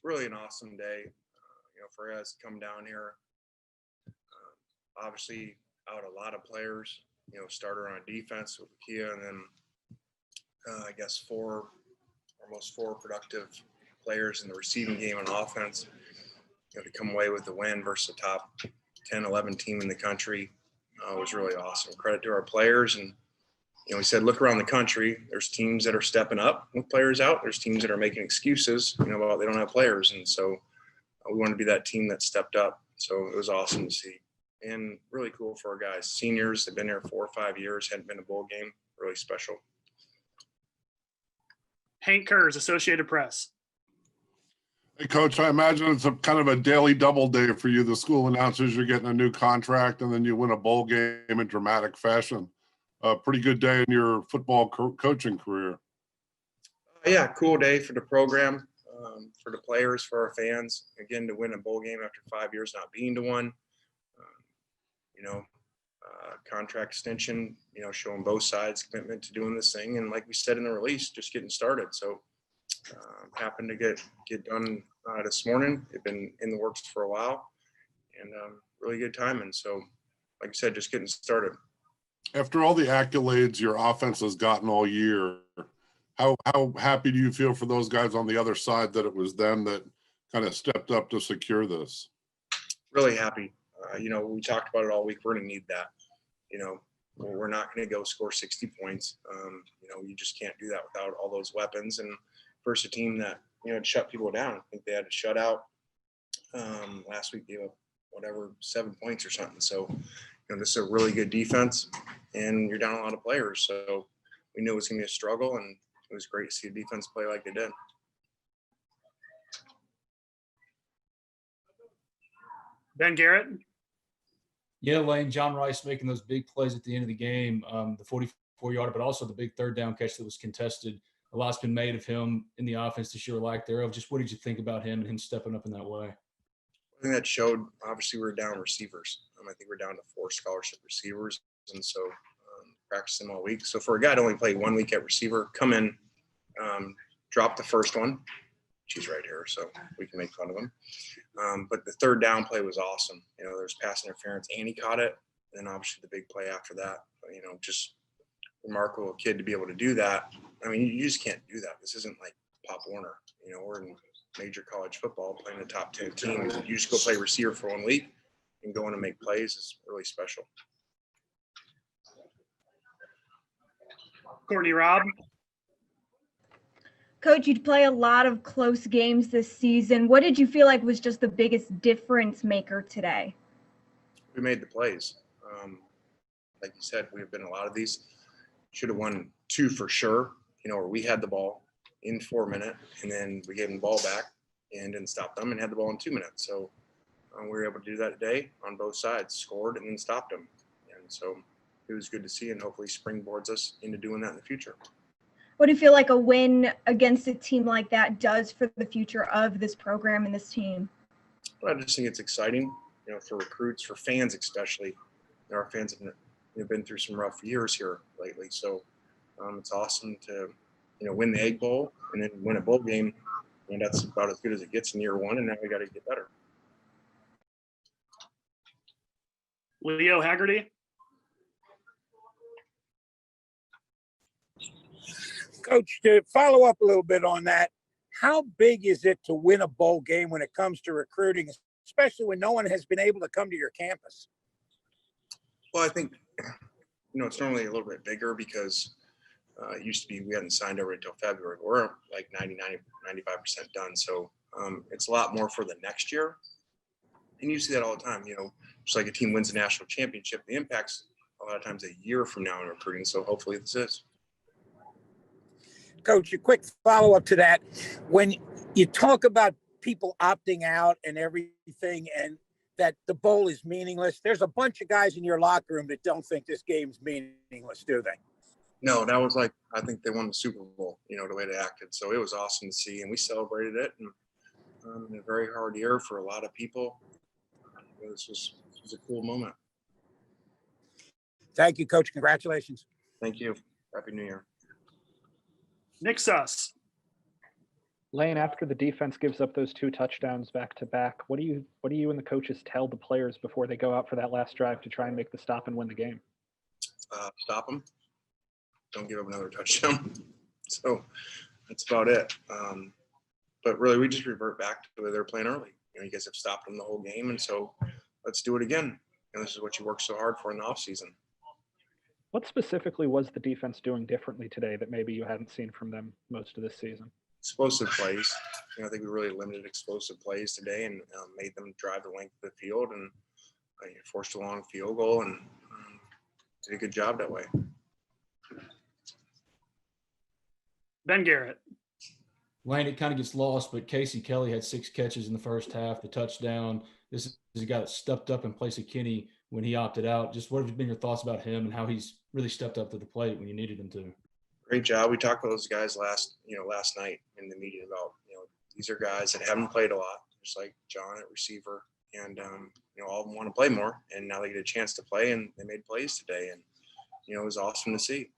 really an awesome day, for us to come down here. Obviously, out a lot of players, starter on defense with Kia, and then I guess almost four productive players in the receiving game on offense, to come away with the win versus the top 10, 11 team in the country was really awesome. Credit to our players. And, we said, look around the country. There's teams that are stepping up with players out. There's teams that are making excuses, about they don't have players. And so we want to be that team that stepped up. So it was awesome to see. And really cool for our guys. Seniors, they've been here 4 or 5 years, hadn't been to a bowl game. Really special. Hank Kurz, Associated Press. Hey, Coach, I imagine it's a kind of a daily double day for you. The school announces you're getting a new contract, and then you win a bowl game in dramatic fashion. A pretty good day in your football coaching career. Yeah, cool day for the program, for the players, for our fans. Again, to win a bowl game after 5 years not being to one. Contract extension, showing both sides commitment to doing this thing. And like we said in the release, just getting started. So happened to get done this morning. They've been in the works for a while, and really good timing. So like I said, just getting started. After all the accolades your offense has gotten all year, how happy do you feel for those guys on the other side that it was them that kind of stepped up to secure this? Really happy. We talked about it all week. We're going to need that. We're not going to go score 60 points. You just can't do that without all those weapons. And versus a team that, had shut people down. I think they had to shut out last week, 7 points or something. So, this is a really good defense, and you're down a lot of players. So we knew it was going to be a struggle, and it was great to see the defense play like they did. Ben Garrett. Yeah, Lane, John Rice making those big plays at the end of the game, the 44-yarder, but also the big third down catch that was contested. A lot's been made of him in the offense this year, lack thereof. Just what did you think about him and him stepping up in that way? I think that showed, obviously, we're down receivers. I think we're down to 4 scholarship receivers, and so practice them all week. So for a guy to only play 1 week at receiver, come in, drop the first one. She's right here, so we can make fun of him. But the third down play was awesome. There's pass interference, and he caught it. And then obviously the big play after that, just remarkable kid to be able to do that. I mean, you just can't do that. This isn't like Pop Warner. We're in major college football playing the top 10 teams. You just go play receiver for 1 week and go in and make plays is really special. Courtney Robb. Coach, you'd play a lot of close games this season. What did you feel like was just the biggest difference maker today? We made the plays. Like you said, we've been a lot of these. Should have won 2 for sure, where we had the ball in 4 minutes, and then we gave them the ball back and didn't stop them and had the ball in 2 minutes. So we were able to do that today on both sides, scored and then stopped them. And so it was good to see, and hopefully springboards us into doing that in the future. What do you feel like a win against a team like that does for the future of this program and this team? Well, I just think it's exciting, for recruits, for fans especially. Our fans have been through some rough years here lately. So it's awesome to, win the Egg Bowl and then win a bowl game. And that's about as good as it gets in year 1. And now we got to get better. Leo Haggerty. Coach, to follow up a little bit on that, how big is it to win a bowl game when it comes to recruiting, especially when no one has been able to come to your campus? Well, I think, it's normally a little bit bigger because it used to be we hadn't signed over until February. We're like 95% done. So it's a lot more for the next year. And you see that all the time, just like a team wins a national championship, the impact's a lot of times a year from now in recruiting. So hopefully this is. Coach, a quick follow-up to that. When you talk about people opting out and everything and that the bowl is meaningless, there's a bunch of guys in your locker room that don't think this game's meaningless, do they? No, that was like, I think they won the Super Bowl, the way they acted. So it was awesome to see, and we celebrated it. And in a very hard year for a lot of people, this was a cool moment. Thank you, Coach. Congratulations. Thank you. Happy New Year. Nick Suss. Lane, after the defense gives up those 2 touchdowns back to back, what do you and the coaches tell the players before they go out for that last drive to try and make the stop and win the game? Stop them. Don't give up another touchdown. So that's about it. But really, we just revert back to the way they were playing early. You guys have stopped them the whole game, and so let's do it again. And this is what you worked so hard for in the offseason. What specifically was the defense doing differently today that maybe you hadn't seen from them most of this season? Explosive plays. I think we really limited explosive plays today and made them drive the length of the field and forced a long field goal and did a good job that way. Ben Garrett. Lane, it kind of gets lost, but Casey Kelly had 6 catches in the first half, the touchdown. This is a guy that stepped up in place of Kenny when he opted out. Just what have been your thoughts about him and how he's really stepped up to the plate when you needed him to? Great job. We talked about those guys last night in the meeting about, these are guys that haven't played a lot, just like John at receiver. And, all of them want to play more. And now they get a chance to play, and they made plays today. And, it was awesome to see.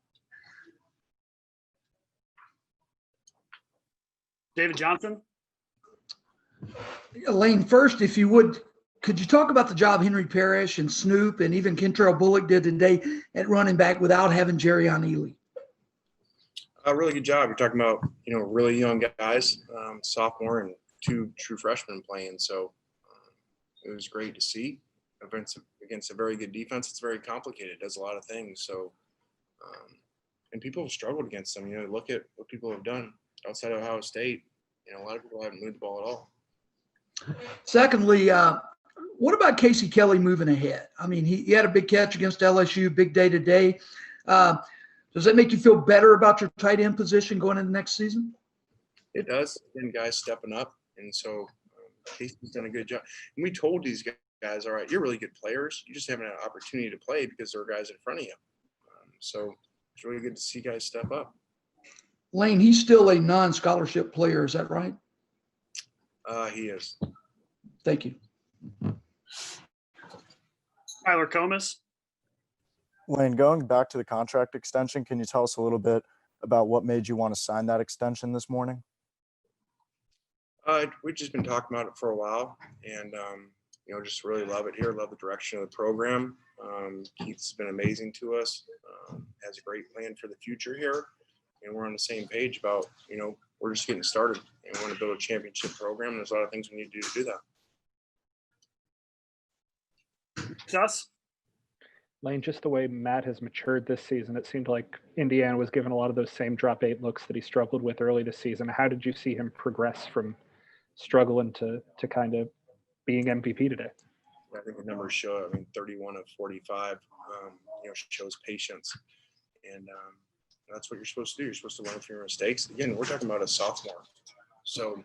David Johnson. Lane, first, if you would, could you talk about the job Henry Parrish and Snoop and even Kentrell Bullock did today at running back without having Jerry on Ely? A really good job. You're talking about, really young guys, sophomore and 2 true freshmen playing. So it was great to see against a very good defense. It's very complicated. It does a lot of things. So, and people have struggled against them. Look at what people have done outside of Ohio State. A lot of people haven't moved the ball at all. Secondly, what about Casey Kelly moving ahead? I mean, he had a big catch against LSU, big day today. Does that make you feel better about your tight end position going into next season? It does. And guys stepping up. And so Casey's done a good job. And we told these guys, all right, you're really good players. You just haven't had an opportunity to play because there are guys in front of you. So it's really good to see guys step up. Lane, he's still a non-scholarship player. Is that right? He is. Thank you. Tyler Comas. Lane, going back to the contract extension, can you tell us a little bit about what made you want to sign that extension this morning? We've just been talking about it for a while, and just really love it here. Love the direction of the program. Keith's been amazing to us. Has a great plan for the future here, and we're on the same page about we're just getting started and we want to build a championship program. And there's a lot of things we need to do that. Gus. Lane, just the way Matt has matured this season, it seemed like Indiana was given a lot of those same drop 8 looks that he struggled with early this season. How did you see him progress from struggling to kind of being MVP today? I think the numbers show, 31 of 45, shows patience. And that's what you're supposed to do. You're supposed to learn from your mistakes. Again, we're talking about a sophomore. So,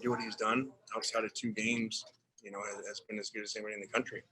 do what he's done outside of 2 games, has been as good as anybody in the country.